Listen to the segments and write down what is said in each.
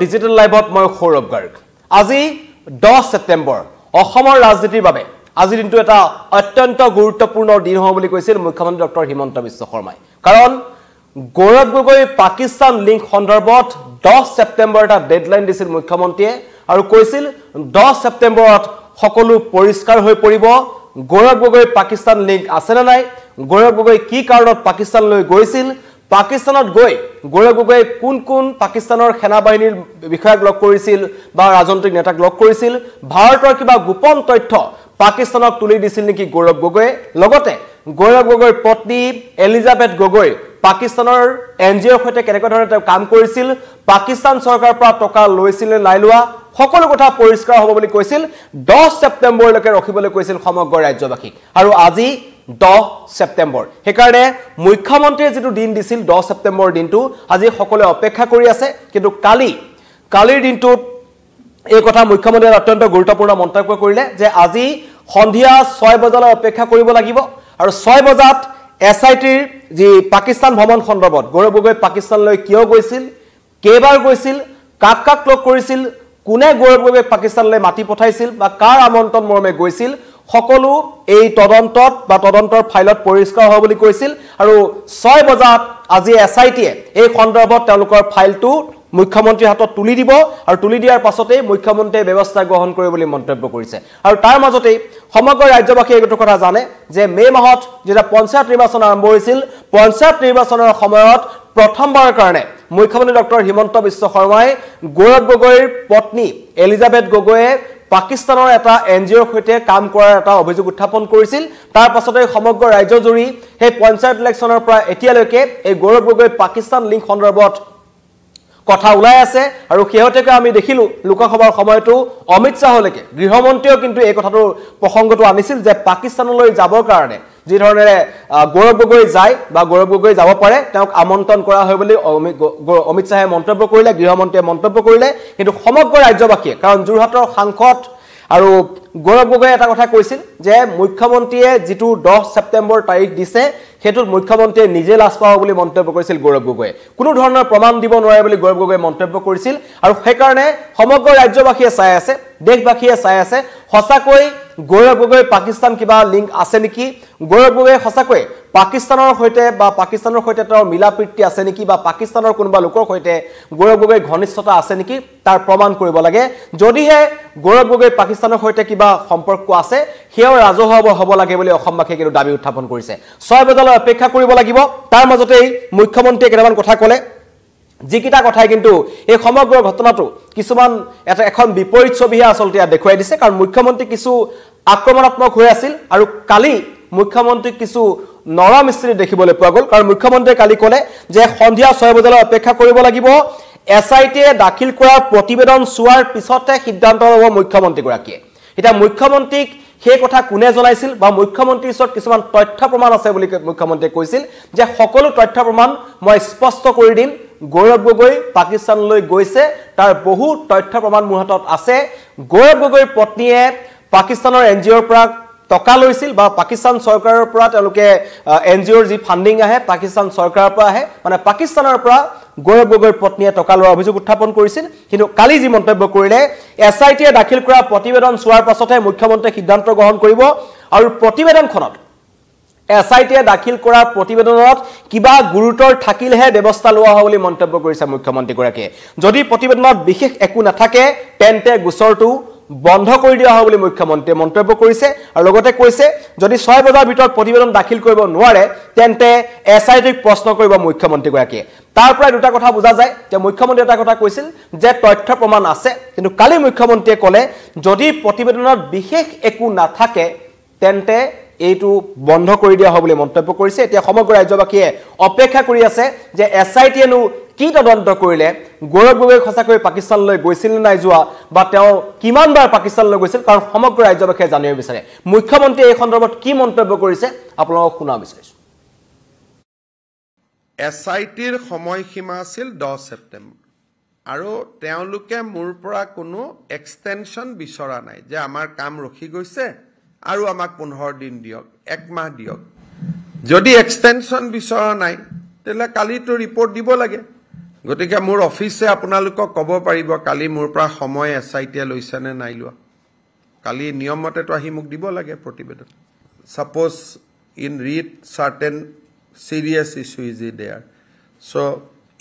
Digital লাইভত মই সৌৰভ গাৰ্গ আজি 10 ছেপ্টেম্বৰ অসমৰ ৰাজনীতিৰ বাবে আজি দিনটো এটা অত্যন্ত গুৰুত্বপূৰ্ণ দিন হ'ব বুলি কৈছিল মুখ্যমন্ত্ৰী ডক্টৰ হিমন্ত বিশ্ব শৰ্মাই কাৰণ গৌৰৱ গগৈ পাকিস্তান লিংক সন্দৰ্ভত 10 ছেপ্টেম্বৰ এটা ডেডলাইন দিছিল মুখ্যমন্ত্ৰীয়ে আৰু কৈছিল 10 ছেপ্টেম্বৰত সকলো পৰিষ্কাৰ হৈ পৰিব গৌৰৱ গগৈ পাকিস্তান লিংক আছে না নাই গৌৰৱ গগৈ কি কাৰণত পাকিস্তানলৈ গৈছিল পাকিস্তানত গৈ গৌৰৱ গগৈ কোন পাকিস্তানৰ সেনাবাহিনীৰ বিষয়াক লগ কৰিছিল বা ৰাজনৈতিক নেতাক লগ কৰিছিল ভাৰতৰ কিবা গোপন তথ্য পাকিস্তানক তুলি দিছিল নেকি গৌৰৱ গগৈ লগতে গৌৰৱ গগৈৰ পত্নী এলিজাবেথ গগৈ পাকিস্তানৰ এনজিঅ'ৰ সৈতে কেনেকৈ ধৰণে তেওঁ কাম কৰিছিল পাকিস্তান চৰকাৰৰ পৰা টকা লৈছিল নে নাই লোৱা সকলো কথা পৰিষ্কাৰ হ'ব বুলি কৈছিল 10 ছেপ্টেম্বৰলৈকে ৰখিবলৈ কৈছিল সমগ্ৰ ৰাজ্যবাসীক আৰু আজি 10 ছেপ্টেম্বৰ হেকাৰণে মুখ্যমন্ত্ৰীয়ে যেটো দিন দিছিল 10 ছেপ্টেম্বৰ দিনটো আজি সকলোৱে অপেক্ষা কৰি আছে কিন্তু কালিৰ দিনটোত এই কথা মুখ্যমন্ত্ৰীয়ে অত্যন্ত গুৰুত্বপূৰ্ণ মন্তব্য কৰিলে যে আজি সন্ধিয়া 6 বজালৈ অপেক্ষা কৰিব লাগিব আৰু 6 বজাত এসআইটিৰ যি পাকিস্তান ভ্ৰমণ সন্দৰ্ভত গৌৰৱ গগৈ পাকিস্তানলৈ কিয় গৈছিল কেইবাৰ গৈছিল কাক লগ কৰিছিল কোনে গৌৰৱ গগৈ পাকিস্তানলৈ মাটি পঠাইছিল বা কাৰ আমন্ত্ৰণ মৰ্মে গৈছিল সকলো এই তদন্তৰ ফাইলত পৰিষ্কাৰ হ'ব বুলি কৈছিল আৰু 6 বজাত আজি এসআইটিয়ে এই সন্দৰ্ভত তেওঁলোকৰ ফাইলটো মুখ্যমন্ত্ৰীৰ হাতত তুলি দিব আৰু তুলি দিয়াৰ পাছতে মুখ্যমন্ত্ৰীয়ে ব্যৱস্থা গ্ৰহণ কৰিব বুলি মন্তব্য কৰিছে আৰু তাৰ মাজতে সমগ্ৰ ৰাজ্যবাসীয়ে এইটো কথা জানে যে মে মাহত যেটা পঞ্চায়ত নিৰ্বাচন আৰম্ভ হৈছিল পঞ্চায়ত নিৰ্বাচনৰ সময়ত প্ৰথমবাৰৰ কাৰণে মুখ্যমন্ত্ৰী ডক্টৰ হিমন্ত বিশ্ব শৰ্মাই গৌৰৱ গগৈৰ পত্নী এলিজাবেথ গগৈয়ে পাকিস্তানৰ এটা এনজিঅ'ৰ সৈতে কাম কৰাৰ এটা অভিযোগ উত্থাপন কৰিছিল তাৰ পাছতে সমগ্ৰ ৰাজ্যজুৰি সেই পঞ্চায়ত ইলেকশ্যনৰ পৰা এতিয়ালৈকে এই গৌৰৱ গগৈ পাকিস্তান লিংক সন্দৰ্ভত কথা ওলাই আছে আৰু হেহতেকে আমি দেখিলো লোকসভাৰ সময়টো অমিত শাহলৈকে গৃহমন্ত্ৰীও কিন্তু এই কথাটো প্ৰসংগটো আনিছিল যে পাকিস্তানলৈ যাবৰ কাৰণে যি ধৰণে গৌৰৱ গগৈ যায় বা গৌৰৱ গগৈ যাব পাৰে তেওঁক আমন্ত্ৰণ কৰা হয় বুলি অমিত শাহে মন্তব্য কৰিলে গৃহমন্ত্ৰীয়ে মন্তব্য কৰিলে কিন্তু সমগ্ৰ ৰাজ্যবাসীয়ে কাৰণ যোৰহাটৰ সাংসদ আৰু গৌৰৱ গগৈ এটা কথা কৈছিল যে মুখ্যমন্ত্ৰীয়ে যেটো 10 ছেপ্টেম্বৰ তাৰিখ দিছে হেতু মুখ্যমন্ত্ৰীয়ে নিজে লাজ পাব বুলি মন্তব্য কৰিছিল গৌৰৱ গগৈ কোনো ধৰণৰ প্ৰমাণ দিব নোৱাৰে বুলি গৌৰৱ গগৈ মন্তব্য কৰিছিল আৰু সেই কাৰণে সমগ্ৰ ৰাজ্যবাসীয়ে চাই আছে দেশবাসীয়ে চাই আছে হসাকৈ গৌৰৱ গগৈ পাকিস্তান কিবা লিংক আছে নেকি গৌৰৱ গগৈ হসাকৈ পাকিস্তানৰ সৈতে তেওঁৰ মিলাপ্ৰীতি আছে নেকি বা পাকিস্তানৰ কোনবা লোকৰ সৈতে গৌৰৱ গগৈ ঘনিষ্ঠতা আছে নেকি তাৰ প্ৰমাণ কৰিব লাগে যদিহে গৌৰৱ গগৈ পাকিস্তানৰ সৈতে কিবা সম্পৰ্ক আছে হেও ৰাজহুৱা হ'ব লাগে বুলি অসমবাসীয়ে কিন্তু দাবী উত্থাপন কৰিছে 6 বজালৈ অপেক্ষা কৰিব লাগিব তাৰ মাজতেই মুখ্যমন্ত্ৰীয়ে কেইটামান কথা ক'লে যিকিটা কথাই কিন্তু এই সমগ্ৰ ঘটনাটো কিছুমান এখন বিপৰীত ছবিহে আসলতে দেখুৱাই দিছে কাৰণ মুখ্যমন্ত্ৰী কিছু আক্ৰমণাত্মক হৈ আছিল আৰু কালি মুখ্যমন্ত্ৰী কিছু নৰমিস্ত্ৰী দেখিবলৈ পোৱা গ'ল কাৰণ মুখ্যমন্ত্ৰীয়ে কালি ক'লে যে সন্ধিয়া 6 বজালৈ অপেক্ষা কৰিব লাগিব এসআইটিয়ে দাখিল কৰা প্ৰতিবেদন চোৱাৰ পিছতে সিদ্ধান্ত ল'ব মুখ্যমন্ত্ৰী গৰাকীয়ে এটা মুখ্যমন্ত্ৰীক সেই কথা কোনে জনাইছিল বা মুখ্যমন্ত্ৰীৰ ওচৰত কিছুমান তথ্য প্ৰমাণ আছে বুলি মুখ্যমন্ত্ৰীয়ে কৈছিল যে সকলো তথ্য প্ৰমাণ মই স্পষ্ট কৰি দিম গৌৰৱ গগৈ পাকিস্তানলৈ গৈছে তাৰ বহু তথ্য প্ৰমাণ মোৰ হাতত আছে গৌৰৱ গগৈৰ পত্নীয়ে পাকিস্তানৰ এনজিঅ'ৰ পৰা টকা লৈছিল বা পাকিস্তান চৰকাৰৰ পৰা তেওঁলোকে এনজিঅ'ৰ যি ফান্ডিং আহে পাকিস্তান চৰকাৰৰ পৰা আহে মানে পাকিস্তানৰ পৰা গৌৰৱ গগৈৰ পত্নীয়ে টকা লোৱাৰ অভিযোগ উত্থাপন কৰিছিল কিন্তু কালি যি মন্তব্য কৰিলে এসআইটিয়ে দাখিল কৰা প্ৰতিবেদন চোৱাৰ পাছতে মুখ্যমন্ত্ৰীয়ে সিদ্ধান্ত গ্ৰহণ কৰিব আৰু প্ৰতিবেদনখনত এসআইটিয়ে দাখিল কৰা প্ৰতিবেদনত কিবা গুৰুতৰ থাকিলহে ব্যৱস্থা লোৱা হ'ব বুলি মন্তব্য কৰিছে মুখ্যমন্ত্ৰী গৰাকীয়ে যদি প্ৰতিবেদনত বিশেষ একো নাথাকে তেন্তে গোচৰটো বন্ধ কৰি দিয়া হ'ব বুলি মুখ্যমন্ত্ৰীয়ে মন্তব্য কৰিছে আৰু লগতে কৈছে যদি 6 বজাৰ ভিতৰত প্ৰতিবেদন দাখিল কৰিব নোৱাৰে তেন্তে এসআইটিক প্ৰশ্ন কৰিব মুখ্যমন্ত্ৰী গৰাকীয়ে তাৰ পৰা দুটা কথা বুজা যায় যে মুখ্যমন্ত্ৰী এটা কথা কৈছিল যে তথ্য প্ৰমাণ আছে কিন্তু কালি মুখ্যমন্ত্ৰীয়ে ক'লে যদি প্ৰতিবেদনত বিশেষ একো নাথাকে তেন্তে এইটো বন্ধ কৰি দিয়া হ'ব বুলি মন্তব্য কৰিছে এতিয়া সমগ্ৰ ৰাজ্যবাসীয়ে অপেক্ষা কৰি আছে যে এসআইটিয়েনো কি তদন্ত কৰিলে গৌৰৱ গগৈ খসাকৈ পাকিস্তানলৈ গৈছিল নাই যোৱা বা তেওঁ কিমানবাৰ পাকিস্তানলৈ গৈছিল কাৰণ সমগ্ৰ ৰাজ্যবাসীয়ে জানিব বিচাৰে মুখ্যমন্ত্ৰীয়ে এই সন্দৰ্ভত কি মন্তব্য কৰিছে আপোনালোকক শুনা বিচাৰিছো এসআইটিৰ সময়সীমা আছিল 10 ছেপ্টেম্বৰ আৰু তেওঁলোকে মোৰ পৰা কোনো এক্সটেনশন বিচৰা নাই যে আমাৰ কাম ৰখি গৈছে আৰু আমাক 15 দিন দিয়ক এক মাহ দিয়ক যদি এক্সটেনশন বিচৰা নাই তেলে কালি তো ৰিপৰ্ট দিব লাগে গতিকে মোৰ অফিসে আপোনালোকক ক'ব পাৰিব কালি মোৰ পৰা সময় এসআইটি লৈছে নে নাই লোৱা কালি নিয়মতে তো আহি মোক দিব লাগে প্ৰতিবেদন suppose in read certain serious issue is there so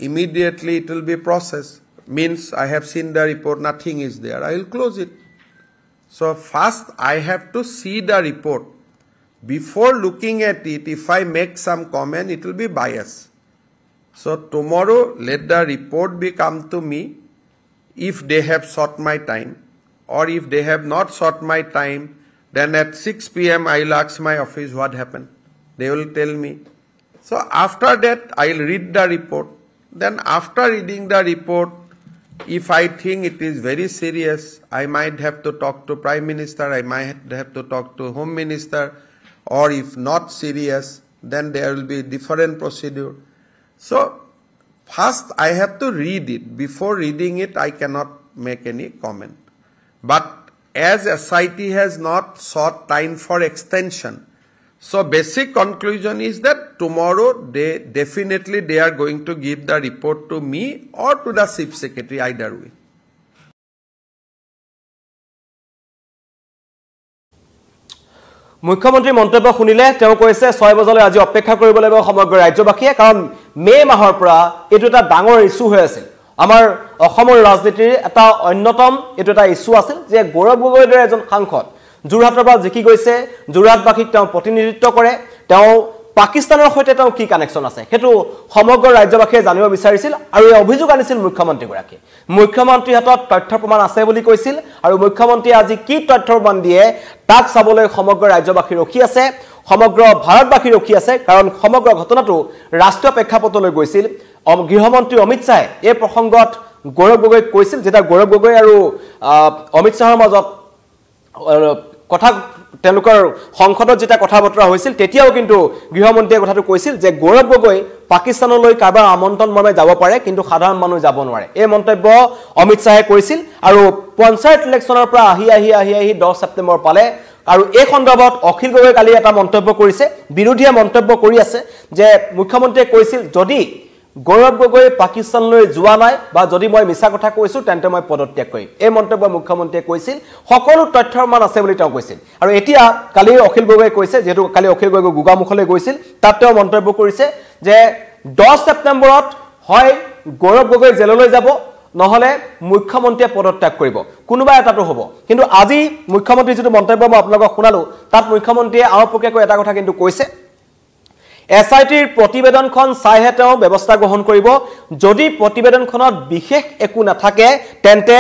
immediately it will be processed means I have seen the report nothing is there I will close it so first I have to see the report before looking at it if I make some comment it will be biased so tomorrow let the report be come to me if they have sought my time or if they have not sought my time then at 6 p.m. I will ask my office what happened they will tell me so after that I will read the report then after reading the report if I think it is very serious I might have to talk to Prime Minister I might have to talk to Home Minister or if not serious then there will be different procedure so first I have to read it before reading it I cannot make any comment but as SIT has not sought time for extension so basic conclusion is that tomorrow they definitely they are going to give the report to me or to the Chief Secretary either way মুখ্যমন্ত্ৰী মন্তব্য শুনিলে তেওঁ কৈছে 6 বজালৈ আজি অপেক্ষা কৰিব লাগিব সমগ্ৰ ৰাজ্যবাসীয়ে কাৰণ মে মাহৰ পৰা এটো এটা ডাঙৰ ইস্যু হৈ আছিল আমাৰ অসমৰ ৰাজনীতিৰ এটা অন্যতম এটো এটা ইস্যু আছিল যে গৌৰৱ গগৈৰ দৰে এজন সাংসদ জুৰহাটৰ পৰা জিকি গৈছে জুৰহাটবাসীক তেওঁ প্ৰতিনিধিত্ব কৰে তেওঁ পাকিস্তানৰ সৈতে তেওঁ কি কানেকচন আছে হেতু সমগ্ৰ ৰাজ্যবাসীয়ে জানিব বিচাৰিছিল আৰু এই অভিযোগ আনিছিল মুখ্যমন্ত্ৰী গৰাকী মুখ্যমন্ত্ৰী হাতত তথ্য প্ৰমাণ আছে বুলি কৈছিল আৰু মুখ্যমন্ত্ৰী আজি কি তথ্য প্ৰমাণ দিয়ে তাক চাবলৈ সমগ্ৰ ৰাজ্যবাসী ৰখি আছে সমগ্ৰ ভাৰতবাসী ৰখি আছে কাৰণ সমগ্ৰ ঘটনাটো ৰাষ্ট্ৰীয় প্ৰেক্ষাপটলৈ গৈছিল গৃহমন্ত্ৰী অমিত শাহে এই প্ৰসংগত গৌৰৱ গগৈ কৈছিল যেটা গৌৰৱ গগৈ আৰু অমিত শাহৰ মাজত কথা তেওঁলোকৰ সংসদত যেটা কথা বতৰা হৈছিল তেতিয়াও কিন্তু গৃহমন্ত্ৰীয়ে কথাটো কৈছিল যে গৌৰৱ গগৈ পাকিস্তানলৈ কাৰবাৰ আমন্ত্ৰণ মৰ্মে যাব পাৰে কিন্তু সাধাৰণ মানুহ যাব নোৱাৰে এই মন্তব্য অমিত শাহে কৈছিল আৰু পঞ্চায়ত ইলেকশ্যনৰ পৰা আহি 10 ছেপ্টেম্বৰ পালে আৰু এই সন্দৰ্ভত অখিল গগৈ কালি এটা মন্তব্য কৰিছে বিৰোধীয়ে মন্তব্য কৰি আছে যে মুখ্যমন্ত্ৰীয়ে কৈছিল যদি গৌৰৱ গগৈ পাকিস্তানলৈ যোৱা নাই বা যদি মই মিছা কথা কৈছো তেন্তে মই পদত্যাগ কৰিম এই মন্তব্য মুখ্যমন্ত্ৰীয়ে কৈছিল সকলো তথ্যৰ মান আছে বুলি তেওঁ কৈছিল আৰু এতিয়া কালি অখিল গগৈ কৈছে যেটো কালি অখিল গগৈ গুগামুখলৈ গৈছিল তাত তেওঁ মন্তব্য কৰিছে যে 10 ছেপ্টেম্বৰত হয় গৌৰৱ গগৈ জেললৈ যাব নহলে মুখ্যমন্ত্ৰীয়ে পদত্যাগ কৰিব কোনোবা এটাটো হ'ব কিন্তু আজি মুখ্যমন্ত্ৰী যেটো মন্তব্য মই আপোনালোকক শুনালো তাত মুখ্যমন্ত্ৰীয়ে আওপকীয়াকৈ এটা কথা কিন্তু কৈছে এসআইটিৰ প্ৰতিবেদনখন চাইহে তেওঁ ব্যৱস্থা গ্ৰহণ কৰিব যদি প্ৰতিবেদনখনত বিশেষ একো নাথাকে তেন্তে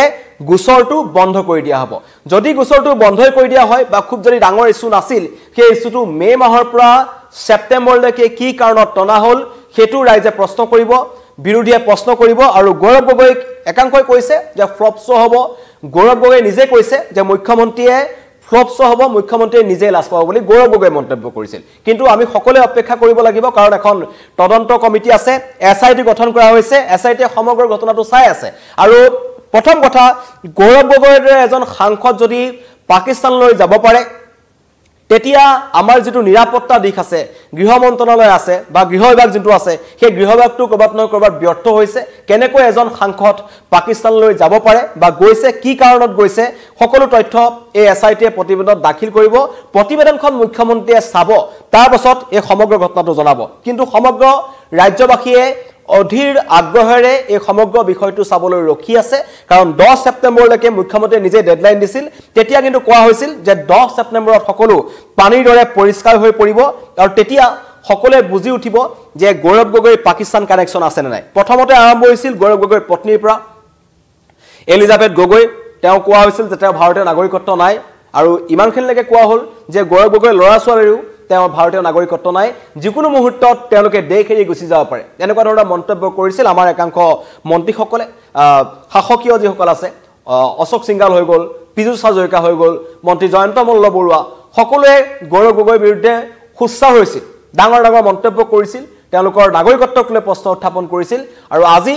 গোচৰটো বন্ধ কৰি দিয়া হ'ব যদি গোচৰটো বন্ধ কৰি দিয়া হয় বা খুব যদি ডাঙৰ ইস্যু নাছিল সেই ইস্যুটো মে মাহৰ পৰা ছেপ্টেম্বৰলৈকে কি কাৰণত টনা হল হেতু ৰাইজে প্ৰশ্ন কৰিব বিৰোধীয়ে প্ৰশ্ন কৰিব আৰু গৌৰৱ গগৈ একাংশই কৈছে যে ফ্লপ শো হ'ব গৌৰৱ গগৈ নিজে কৈছে যে মুখ্যমন্ত্ৰীয়ে ফ্লপ শো হ'ব মুখ্যমন্ত্ৰীয়ে নিজে লাজ পাব বুলি গৌৰৱ গগৈ মন্তব্য কৰিছিল কিন্তু আমি সকলোৱে অপেক্ষা কৰিব লাগিব কাৰণ এখন তদন্ত কমিটি আছে এসআইটি গঠন কৰা হৈছে এসআইটিয়ে সমগ্ৰ ঘটনাটো চাই আছে আৰু প্ৰথম কথা গৌৰৱ গগৈৰ এজন সাংসদ যদি পাকিস্তানলৈ যাব পাৰে তেতিয়া আমাৰ যেটো নিৰাপত্তা দিশ আছে গৃহ মন্ত্ৰালয় আছে বা গৃহ বিভাগ যেটো আছে সেই গৃহ বিভাগটো কৰবাত ব্যৰ্থ হৈছে কেনেকৈ এজন সাংসদ পাকিস্তানলৈ যাব পাৰে বা গৈছে কি কাৰণত গৈছে সকলো তথ্য এই এসআইটিয়ে প্ৰতিবেদনত দাখিল কৰিব প্ৰতিবেদনখন মুখ্যমন্ত্ৰীয়ে চাব তাৰ পাছত এই সমগ্ৰ ঘটনাটো জনাব কিন্তু সমগ্ৰ ৰাজ্যবাসীয়ে অধীৰ আগ্ৰহেৰে এই সমগ্ৰ বিষয়টো চাবলৈ ৰখি আছে কাৰণ 10 ছেপ্টেম্বৰলৈকে মুখ্যমন্ত্ৰীয়ে নিজে ডেডলাইন দিছিল তেতিয়া কিন্তু কোৱা হৈছিল যে 10 ছেপ্টেম্বৰত সকলো পানীৰ দৰে পৰিষ্কাৰ হৈ পৰিব আৰু তেতিয়া সকলোৱে বুজি উঠিব যে গৌৰৱ গগৈ পাকিস্তান কানেকচন আছে নে নাই প্ৰথমতে আৰম্ভ হৈছিল গৌৰৱ গগৈৰ পত্নীৰ পৰা এলিজাবেথ গগৈ তেওঁ কোৱা হৈছিল যে তেওঁ ভাৰতীয় নাগৰিকত্ব নাই আৰু ইমানখিনিলৈকে কোৱা হ'ল যে গৌৰৱ গগৈ ল'ৰা ছোৱালীৰো তেওঁ ভাৰতীয় নাগৰিকত্ব নাই যিকোনো মুহূৰ্তত তেওঁলোকে দেশ এৰি গুচি যাব পাৰে এনেকুৱা ধৰণৰ মন্তব্য কৰিছিল আমাৰ একাংশ মন্ত্ৰীসকলে শাসকীয় যিসকল আছে অশোক সিংগাল হৈ গ'ল পীযুষ হাজৰিকা হৈ গ'ল মন্ত্ৰী জয়ন্ত মল্ল বৰুৱা সকলোৱে গৌৰৱ গগৈৰ বিৰুদ্ধে খুচ্ছা হৈছিল ডাঙৰ ডাঙৰ মন্তব্য কৰিছিল তেওঁলোকৰ নাগৰিকত্বক লৈ প্ৰশ্ন উত্থাপন কৰিছিল আৰু আজি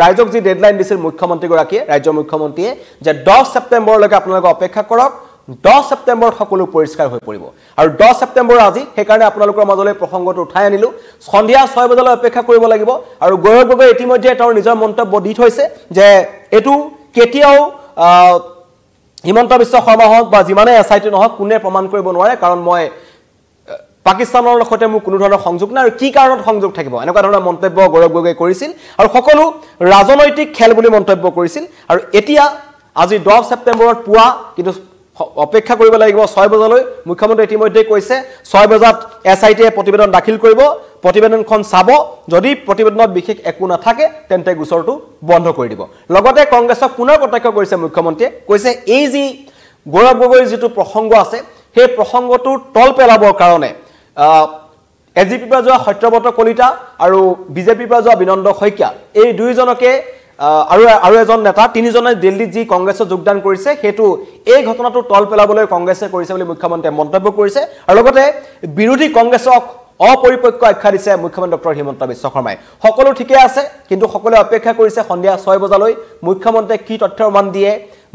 ৰাইজক যি ডেডলাইন দিছিল মুখ্যমন্ত্ৰী গৰাকীয়ে ৰাজ্য মুখ্যমন্ত্ৰীয়ে যে 10 ছেপ্টেম্বৰলৈকে আপোনালোকে অপেক্ষা কৰক 10 ছেপ্টেম্বৰত সকলো পৰিষ্কাৰ হৈ পৰিব আৰু 10 ছেপ্টেম্বৰ আজি সেইকাৰণে আপোনালোকৰ মাজলৈ প্ৰসংগটো উঠাই আনিলো সন্ধিয়া 6 বজালৈ অপেক্ষা কৰিব লাগিব আৰু গৌৰৱ গগৈ ইতিমধ্যে তেওঁৰ নিজৰ মন্তব্য দি থৈছে যে এটো কেতিয়াও হিমন্ত বিশ্ব শৰ্মা হওক বা যিমানে এসআইটি নহওক কোনে প্ৰমাণ কৰিব নোৱাৰে কাৰণ মই পাকিস্তানৰ লগতে মোৰ কোনো ধৰণৰ সংযোগ নাই আৰু কি কাৰণত সংযোগ থাকিব এনেকুৱা ধৰণৰ মন্তব্য গৌৰৱ গগৈ কৰিছিল আৰু সকলো ৰাজনৈতিক খেল বুলি মন্তব্য কৰিছিল আৰু এতিয়া আজি 10 ছেপ্টেম্বৰত পুৱা কিন্তু অপেক্ষা কৰিব লাগিব 6 বজালৈ মুখ্যমন্ত্ৰী ইতিমধ্যে কৈছে 6 বজাত এসআইটিয়ে প্ৰতিবেদন দাখিল কৰিব প্ৰতিবেদনখন চাব যদি প্ৰতিবেদনত বিশেষ একো নাথাকে তেন্তে গোচৰটো বন্ধ কৰি দিব লগতে কংগ্ৰেছক পুনৰ কটাক্ষ কৰিছে মুখ্যমন্ত্ৰীয়ে কৈছে এই যি গৌৰৱ গগৈৰ যেটো প্ৰসংগ আছে সেই প্ৰসংগটো তল পেলাবৰ কাৰণে এজিপিৰ পৰা যোৱা সত্যব্ৰত কলিতা আৰু বিজেপিৰ পৰা যোৱা বিনন্দ শইকীয়া এই দুইজনকে আৰু এজন নেতা তিনিজনে দিল্লীত যি কংগ্ৰেছত যোগদান কৰিছে হেতু এই ঘটনাটো তল পেলাবলৈ কংগ্ৰেছে কৰিছে বুলি মুখ্যমন্ত্ৰীয়ে মন্তব্য কৰিছে আৰু লগতে বিৰোধী কংগ্ৰেছক অপৰিপক্ষ আখ্যা দিছে মুখ্যমন্ত্ৰী ডক্টৰ হিমন্ত বিশ্ব শৰ্মাই সকলো ঠিকে আছে কিন্তু সকলোৱে অপেক্ষা কৰিছে সন্ধিয়া 6 বজালৈ মুখ্যমন্ত্ৰীয়ে কি তথ্য মান দিয়ে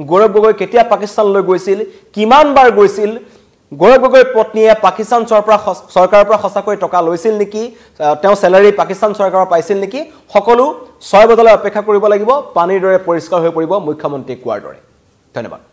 গৌৰৱ গগৈ কেতিয়া পাকিস্তানলৈ গৈছিল কিমান বাৰ গৈছিল গৌৰৱ গগৈৰ পত্নীয়ে পাকিস্তান চৰকাৰৰ পৰা সঁচাকৈ টকা লৈছিল নেকি তেওঁ স্যালাৰি পাকিস্তান চৰকাৰৰ পাইছিল নেকি সকলো 6 বজালৈ অপেক্ষা কৰিব লাগিব পানীৰ দৰে পৰিষ্কাৰ হৈ পৰিব মুখ্যমন্ত্ৰী কোৱাৰ দৰে ধন্যবাদ